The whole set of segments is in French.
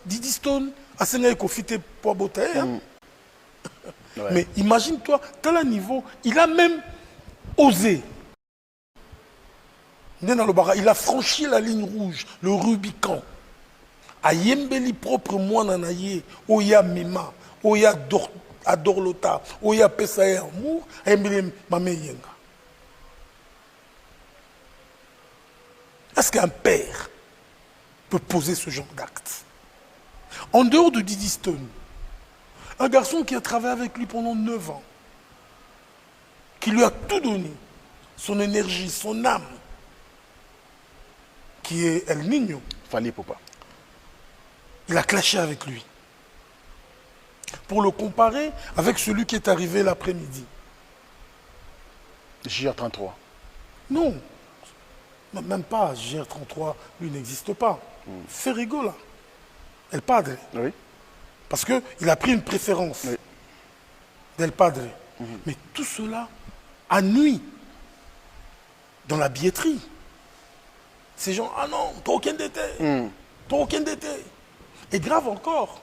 Didi Stone, Asenga Kofite pour Botae. Mais imagine-toi, tel niveau, il a même osé. Il a franchi la ligne rouge, le Rubicon. A Yembeli propre moi nanaye, Oya Mima, Oya Adorlota, Oya Pesaer Mour, Yembeli Mame Yenga. Est-ce qu'un père peut poser ce genre d'acte? En dehors de Didi Stone, un garçon qui a travaillé avec lui pendant 9 ans, qui lui a tout donné, son énergie, son âme, qui est El Niño. Fali Popa. Il a clashé avec lui. Pour le comparer avec celui qui est arrivé l'après-midi. JR33. Non. Même pas. JR33, lui, n'existe pas. Ferrigo, là. El Padre. Oui. Parce qu'il a pris une préférence d'El Padre. Mais tout cela a nui dans la billetterie. Ces gens, ah non, t'as aucun détail. T'as aucun détail. Et grave encore,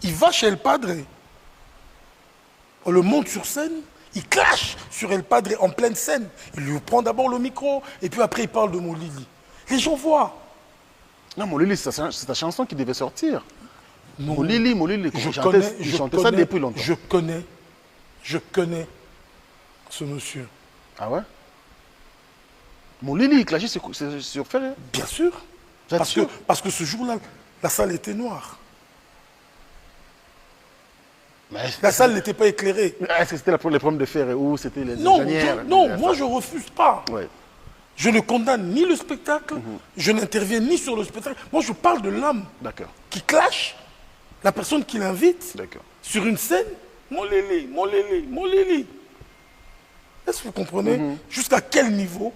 il va chez El Padre. On le monte sur scène, il clash sur El Padre en pleine scène. Il lui prend d'abord le micro, et puis après il parle de Mon Lili. Les gens voient. Non, Mon Lili, c'est ta chanson qui devait sortir. Non. Mon Lili, je chantais ça depuis longtemps. Je connais ce monsieur. Ah ouais? Mon Lili, il clashait sur Ferré. Bien sûr. Parce que ce jour-là, la salle était noire. Mais la salle n'était pas éclairée. Est-ce que c'était les problèmes de Ferré ou c'était les non, ingénieurs? Non, moi je ne refuse pas. Ouais. Je ne condamne ni le spectacle, je n'interviens ni sur le spectacle. Moi je parle de l'âme qui clash la personne qui l'invite sur une scène. Mon Lili, mon Lili, mon Lili. Est-ce que vous comprenez jusqu'à quel niveau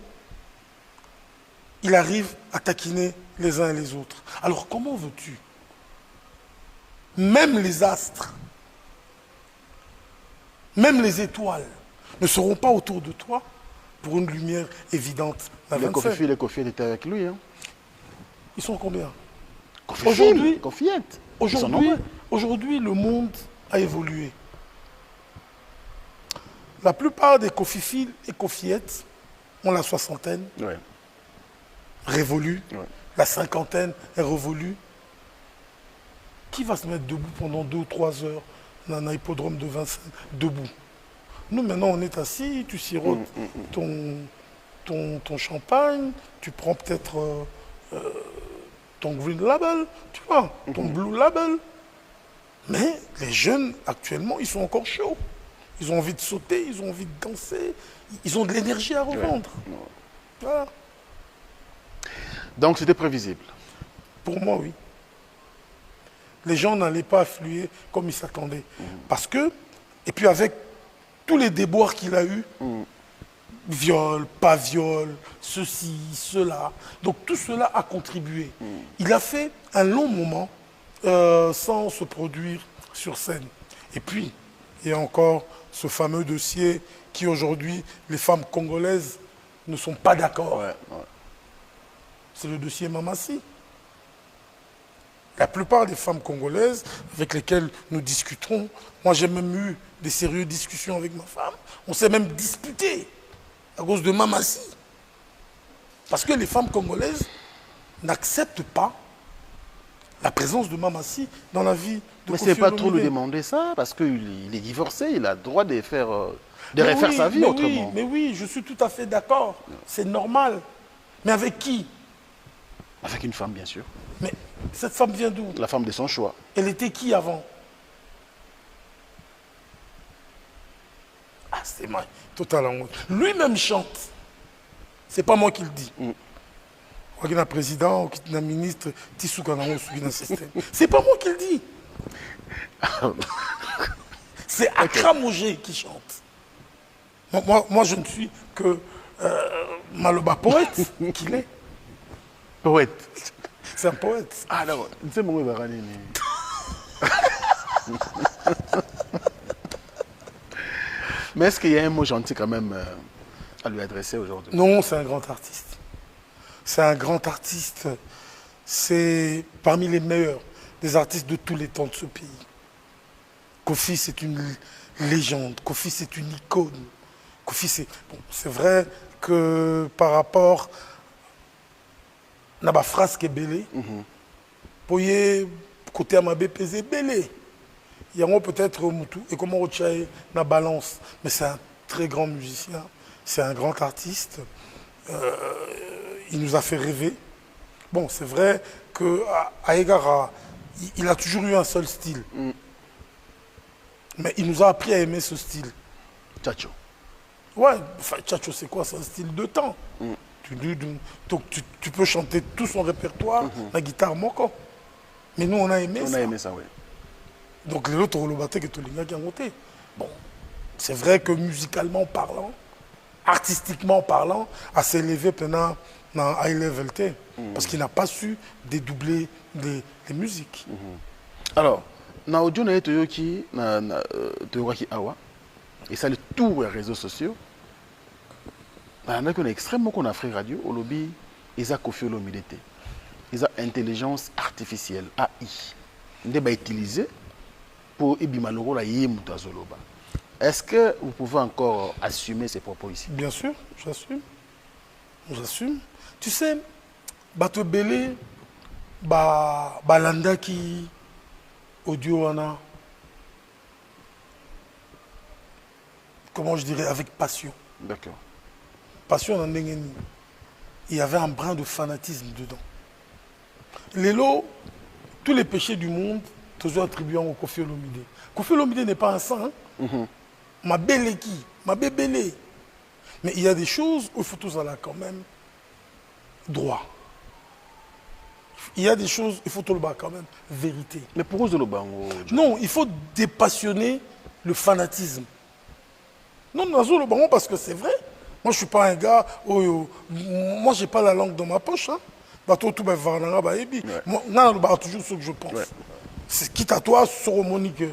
il arrive à taquiner les uns et les autres? Alors comment veux-tu? Même les astres, même les étoiles ne seront pas autour de toi pour une lumière évidente. Les Kofi étaient avec lui. Hein. Ils sont combien? Aujourd'hui, le monde a évolué. La plupart des Kofi et Kofiettes ont la soixantaine, révolue. La cinquantaine est révolue. Qui va se mettre debout pendant 2 ou 3 heures dans un hippodrome de Vincennes, debout? Nous, maintenant, on est assis, tu sirotes ton champagne, tu prends peut-être ton Green Label, tu vois, ton Blue Label. Mais les jeunes, actuellement, ils sont encore chauds. Ils ont envie de sauter, ils ont envie de danser, ils ont de l'énergie à revendre. Voilà. Donc, c'était prévisible? Pour moi, oui. Les gens n'allaient pas affluer comme ils s'attendaient. Parce que, et puis avec tous les déboires qu'il a eus, viol, pas viol, ceci, cela, donc tout cela a contribué. Il a fait un long moment sans se produire sur scène. Et puis, il y a encore ce fameux dossier qui aujourd'hui, les femmes congolaises ne sont pas d'accord. C'est le dossier Mamassi. La plupart des femmes congolaises avec lesquelles nous discuterons, moi j'ai même eu des sérieuses discussions avec ma femme, on s'est même disputé à cause de Mamassi. Parce que les femmes congolaises n'acceptent pas la présence de Mamassi dans la vie de Kofi Olomide. Mais c'est pas trop lui demander ça, parce qu'il est divorcé, il a le droit de faire, refaire sa vie autrement. Mais oui, je suis tout à fait d'accord, c'est normal. Mais avec qui? Avec une femme, bien sûr. Mais cette femme vient d'où? La femme de son choix. Elle était qui avant? Ah, c'est moi, totalement. Lui-même chante. C'est pas moi qui le dis. Un président, un ministre, c'est pas moi qui le dis. C'est Akram Ogé qui chante. Moi, je ne suis que Maloba poète qu'il est. Poète. C'est un poète. Ah d'accord. C'est mon Mais est-ce qu'il y a un mot gentil quand même à lui adresser aujourd'hui? Non, c'est un grand artiste. C'est un grand artiste c'est parmi les meilleurs des artistes de tous les temps de ce pays. Kofi, c'est une légende. Kofi, c'est une icône. Kofi, c'est... Bon, c'est vrai que par rapport à la phrase qui est belle, pour y côté à ma BPZ, belle. Il y a peut-être Moutou, et comment on tient la balance. Mais c'est un très grand musicien, c'est un grand artiste. Il nous a fait rêver. Bon, c'est vrai qu'à Egara, il a toujours eu un seul style. Mais il nous a appris à aimer ce style. Tchatcho. Ouais, enfin, Tchatcho, c'est quoi? C'est un style de temps. Tu peux chanter tout son répertoire, la guitare moko. Mais nous, on a aimé ça. On a aimé ça, oui. Donc, les autres, bon, c'est vrai que musicalement parlant, artistiquement parlant, à s'élever pendant dans high level T, parce qu'il n'a pas su dédoubler les musiques. Alors, na audio na toyoki na toyoki awa et ça le tous les réseaux sociaux. On a extrêmement qu'on a fait radio au lobby ils a Koffi Olomide ils a intelligence artificielle AI on va utiliser pour ebimaloro la yemuta zoloba. Est-ce que vous pouvez encore assumer ces propos ici? Bien sûr, j'assume. J'assume. Tu sais, bato belé balanda qui audio ana, comment je dirais, avec passion. D'accord. Passion dans Ndengeni. Il y avait un brin de fanatisme dedans. Lélo, tous les péchés du monde, toujours attribués au Koffi Olomide. Koffi Olomide n'est pas un saint. Hein? Ma belle qui, ma bébélé. Mais il y a des choses où il faut tous aller quand même droit. Il y a des choses, il faut tout le bas quand même, vérité. Mais pourquoi le bango? Non, il faut dépassionner le fanatisme. Non, non, le bango parce que c'est vrai. Moi, je ne suis pas un gars, moi, je n'ai pas la langue dans ma poche. Hein. Moi, toujours ce que je pense. Ouais. C'est quitte à toi, Soromonique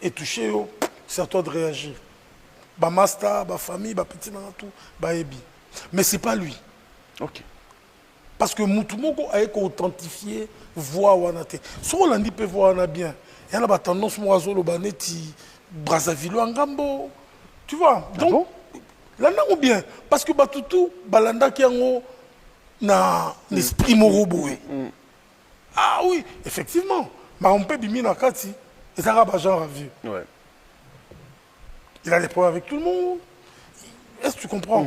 et touché, c'est à toi de réagir. Ba master, ba famille, ba petit tout, ba ebi. Mais c'est pas lui. Ok. Parce que Moutoumoko a authentifié voix wanate. Si on l'a dit peut voir on a bien. Il y a la tendance moiseau le baneti Brazzaville en Gambo. Tu vois. Donc là ou bien parce que Batoutou balanda qui en na l'esprit moroboué. Ah oui, effectivement. Mais on peut bimina kati et ça va genre à vue. Ouais. Il a des problèmes avec tout le monde. Est-ce que tu comprends?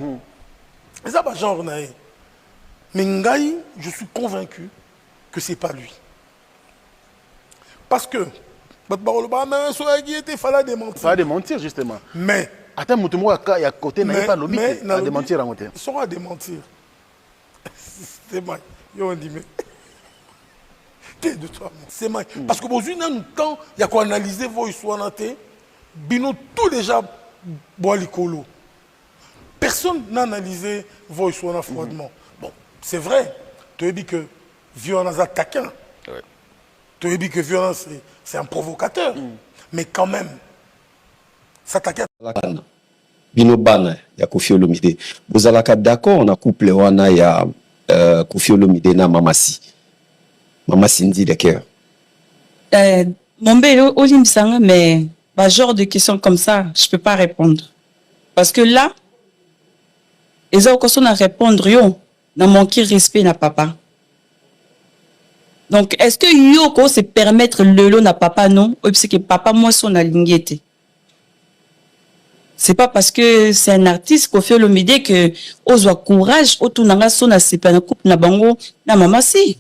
Et ça va genre naï. Mais Ngaï, je suis convaincu que ce n'est pas lui. Parce que, il fallait démentir. Il fallait démentir, justement. Mais, attends, il y a côté, n'a pas l'objet à démentir à monter. Ils sont à démentir. C'est mal. Ils ont dit, mais. T'es de toi, c'est mal. Parce que, quand il y a quoi analyser vos histoires, bino tout déjà, boalikolo. Personne n'a analysé vos histoires froidement. Bon, c'est vrai. Tu as dit que violence est taquin. Tu as dit que violence, c'est un provocateur. Mais quand même, ça taquin. Bino bana ya Koffi Olomide. Vous allez d'accord, on a couplé wana ya Koffi Olomide na Mamasi. Mamasi Ndi de cœur. Mon bel Olimsanga, mais genre de questions comme ça, je ne peux pas répondre. Parce que là, ils ont question à répondre, yo, n'a manqué respect na papa. Donc, est-ce que yo, se permettre le lot na papa, non? Ou parce que papa, moi, son alignété. C'est pas parce que c'est un artiste qu'on fait Olomide que ose courage, autour n'a son a séparé na coupe na bango, na Mamasi.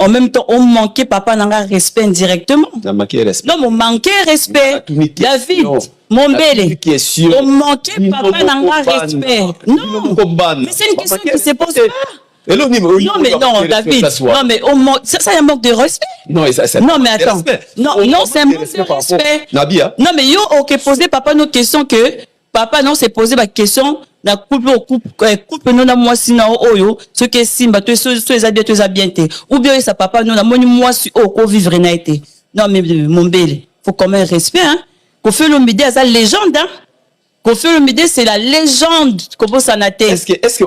En même temps, on manquait papa n'a respect indirectement. On manquait respect. Non, on manquait respect. David, mon bel. On manquait papa n'a respect. Non, mais c'est une question qui se pose pas. Non, mais non, David. Non, mais on manque. Ça, c'est un manque de respect. Non, non, mais attends. Non, c'est un manque de respect. Non, mais yo, ok, poser papa nos questions que papa non s'est posé ma question. Na couple non na moi si na oyo ce que simba tu es bien ou bien ça papa non na moi si ko vivre na été. Non mais mon bel, faut quand même respect hein. Koffi Olomide a sa légende hein. Koffi Olomide, c'est la légende. Comment ça n'a été? Est-ce que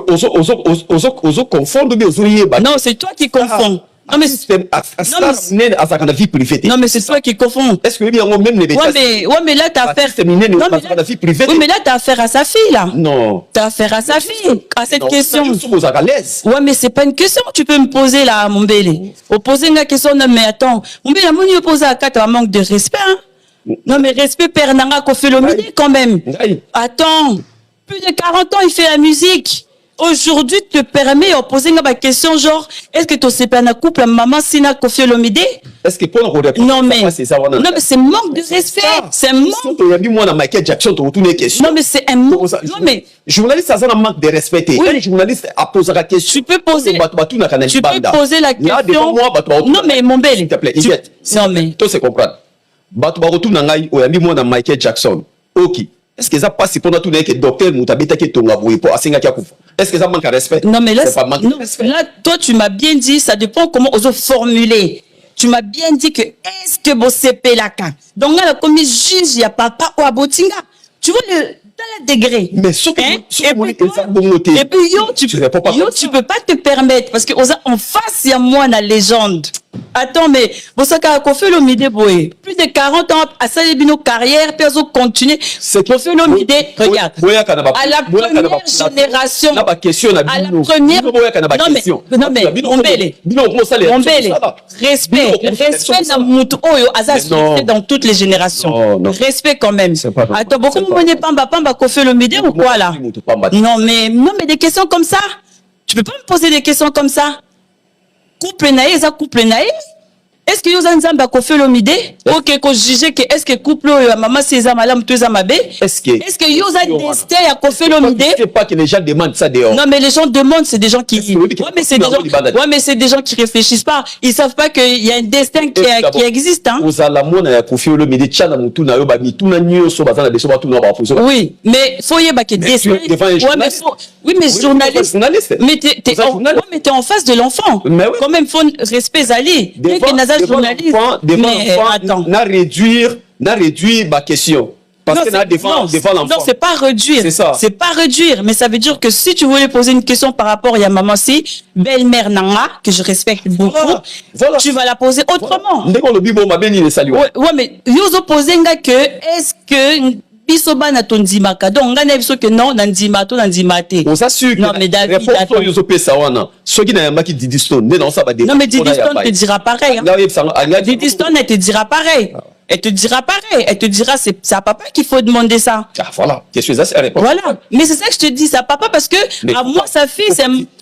ozo confondre mais ozo yeba? Non, c'est toi qui confonds. Non mais vie privée. Non mais c'est toi qui confonds. Est-ce que bien même les ouais mais là t'as affaire. Oui mais là t'as affaire à sa fille là. Non. T'as affaire à sa fille à cette question. Je suis à l'aise. Ouais mais c'est pas une question que tu peux me poser là mon bébé. Poser une question non mais attends. Mon bébé moi il pose à 4 un manque de respect. Hein? Non mais respect Père Nanga Koffi Olomide quand même. Attends. Plus de 40 ans il fait la musique. Aujourd'hui, te permet de poser une question genre, est-ce que tu sais pas un couple maman Sina Koffi Olomide? Est-ce que pour nous non mais c'est manque de respect. C'est manque. Non mais c'est un manque. Non mais journaliste ça un manque de respect. Oui. Journaliste a posé la question. Tu peux poser la question. Non mais mon bel. S'il te plaît, non mais toi c'est comprendre. Batu ba retourna ngai oyambi mwana Michael Jackson. OK. Est-ce que ça passe pour tout que docteur Mutabita qui tonga boye pour asinga kia kufa? Est-ce que ça manque de respect? Non mais là, là toi tu m'as bien dit, ça dépend comment on se formuler. Tu m'as bien dit que est-ce que vous CP la cas. Donc là comme juge il y a papa ou abotinga. Tu vois dans le degré. Mais surtout et puis tu peux pas te permettre parce que en face il y a moi la légende. Attends, mais vous savez Koffi Olomide boy, plus de 40 ans à sa carrière, puis ils continuer. C'est Koffi Olomide, regarde. À la première génération. À la première. Non mais respect dans mutu oyo azas dans toutes les générations. Respect quand même. Attends, beaucoup de pamba Koffi Olomide ou quoi là? Non mais des questions comme ça. Tu peux pas me poser des questions comme ça. Couple naïf, ça couple naïf. Est-ce que vous avez Koffi Olomide? Ok, qu'on juge que est-ce que couple maman c'est ça madame tout ça mabé? Est-ce que vous avez testé à Koffi Olomide? Je sais pas que les gens demandent ça dehors. Non mais les gens demandent, c'est des gens qui c'est des gens qui réfléchissent pas. Ils savent pas qu'il y a un destin qui existe hein. Vous allez mona Koffi Olomide tchana mutu na yo ba mitu na nyoso bazana beso ba tuna ba fuso. Oui, mais faut y ba que destin. Oui mais journaliste. Mais t'es en face de l'enfant. Quand même faut respect Zali. Journaliste. Na réduire ma question. Parce que devant l'enfant. Non, c'est pas réduire. C'est ça. C'est pas réduire, mais ça veut dire que si tu voulais poser une question par rapport à maman si, belle-mère Nanga, que je respecte beaucoup, tu vas la poser autrement. Ouais, mais vous posez que est-ce que bisoba na tondimaka donc ngana biso que non nandima to nandimate on s'assure non mais David réponse yo pesa wana soki na yamba ki Didiston non ça va non mais Didiston te dira pareil Didiston elle te dira pareil elle te dira pareil elle te dira c'est à papa qu'il faut demander ça voilà qu'est-ce que ça réponse voilà mais c'est ça que je te dis c'est à papa parce que à moi sa fille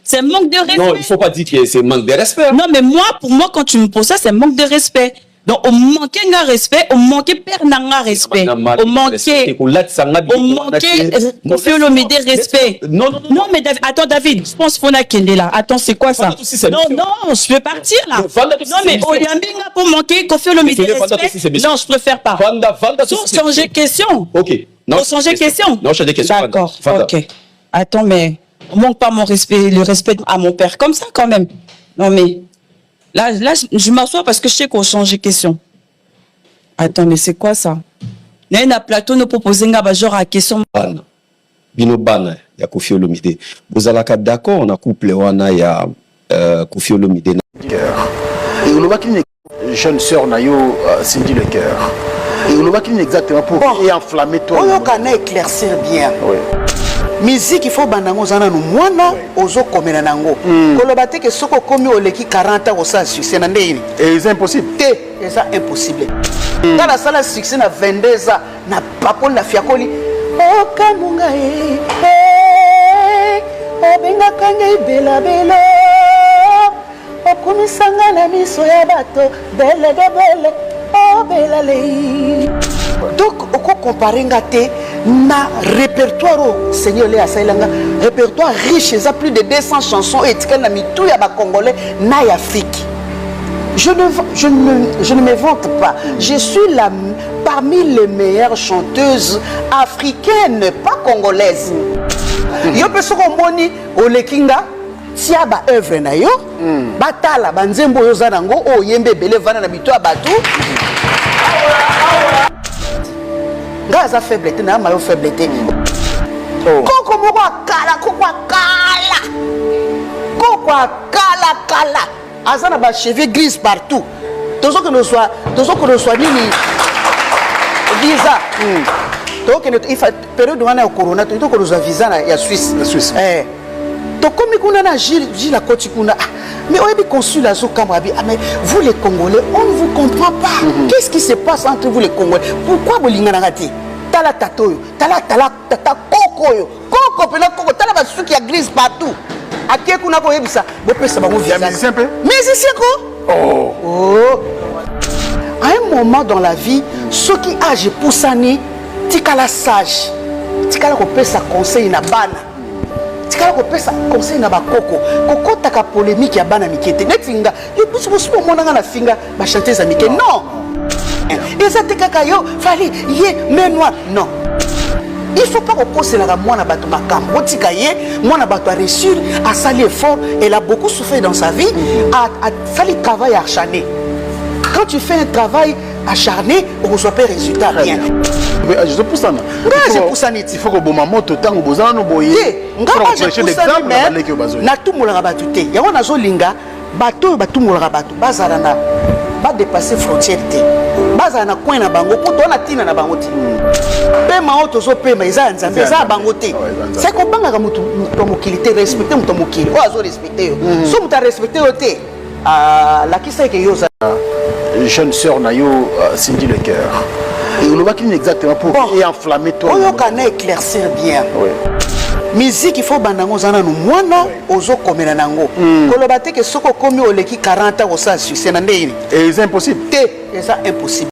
c'est manque de respect non il faut pas dire que c'est manque de respect non mais pour moi quand tu me poses ça c'est manque de respect. Donc, on manquait un respect, on manquait père n'anga respect, on manquait Koffi Olomide respect. Non, mais attends, David, je pense qu'on a Kende là. Attends, c'est quoi ça? Non, je peux partir là. Non, mais Oyambinga pour manquer Koffi Olomide respect. Non, je préfère pas. Pour changer question. Ok. Pour changer question. Non, changer question. D'accord. Ok. Attends, mais on manque pas mon respect, le respect à mon père comme ça quand même. Non, mais. Là, je m'assois parce que je sais qu'on change de question. Attends, mais c'est quoi ça? Il y a un plateau nous proposer un genre à question. Bino bana ya Koffi Olomide. Vous allez d'accord, on a couple wana ya Koffi Olomide. Et on voit qu'il y a une jeune sœur Nayo Cindy le cœur. Et on voit qu'il y a exactement pour enflammer toi. On va éclaircir bien. Oui. Musique il faut bandango zana no mwana ozo komena nango koloba te ke soko komi oleki 40 ans au sa succès na ndeni et c'est impossible et ça impossible dans la salle succès na 22 ans na papol na fiakoli o kamunga obenga kanga bela bela o komisanga na miso ya bato belle de belle o bela lei donc oko comparer ngate na répertoire Seigneur Léa Sailanga répertoire riche ça plus de 200 chansons et tika na mitou ya ba congolais na ya Afrique. Je ne me vante pas. Je suis parmi les meilleures chanteuses africaines, pas congolaises. Yo peso ko moni olekinga tia ba œuvre na yo batala banzembo yo zanango o yembe bele vana na mitou ya batu. Gaza faiblesse, n'a pas faiblesse. Koko moko akala, koko akala. Koko akala. Azana ba cheveux gris partout. Toujours que nous soit nini visa. Donc il faut période où on est au corona, tout que nous a visa na Suisse. Donc comme on a Gilles la côte kuna. Mais on est consul à Zokamabi. Mais vous les Congolais, on ne vous comprend pas. Qu'est-ce qui se passe entre vous les Congolais? Pourquoi vous l'ignorez? Tala tatoyo, tala kokoyo, koko pena koko, tala ba suki ya grise partout. Aké kuna ko yebisa, bo pesa ba mo visa. Musicien peu? Musicien ko? À un moment dans la vie, ceux qui âge poussani, tikala sage, tikala ko pesa conseil na bana. Tikala ko pesa conseil na ba koko. Koko taka polémique ya bana mikete. Netinga, yo busu mo monanga na finga ba chanter za mikete. Non. Et ça te kakayo, fallait yé mémoire. Non. Il ne faut pas reposer la moi na bato makam. Botikaye, moi na bato a reçu, a sali effort, elle a beaucoup souffert dans sa vie, a sali travail acharné. Quand tu fais un travail acharné, on ne reçoit pas de résultat rien. Je pousse ça. Il faut que bon maman te tango bozana no boye. Je na tout moulanga batute. Ya wana zo linga bato moulanga bato bazalana ba dépasser frontière té. Bazana coin na bango pour toi na tina na bango ti. Pema auto zo pema eza nzambe eza bango te. C'est qu'on banga mutu mokilité respecter mutu mokili. O azo respecter yo. So mutu respecter yo te. La kisa ke yo za jeune sœur na yo Cindy le cœur. Et on va qu'il exactement pour et enflammer toi. On va éclaircir bien. Oui. Musique il faut bandango zana no mwana ozo komela nango. Kolobate ke soko komi oleki 40 ans au sa succès na ndeni. Et c'est impossible. C'est impossible.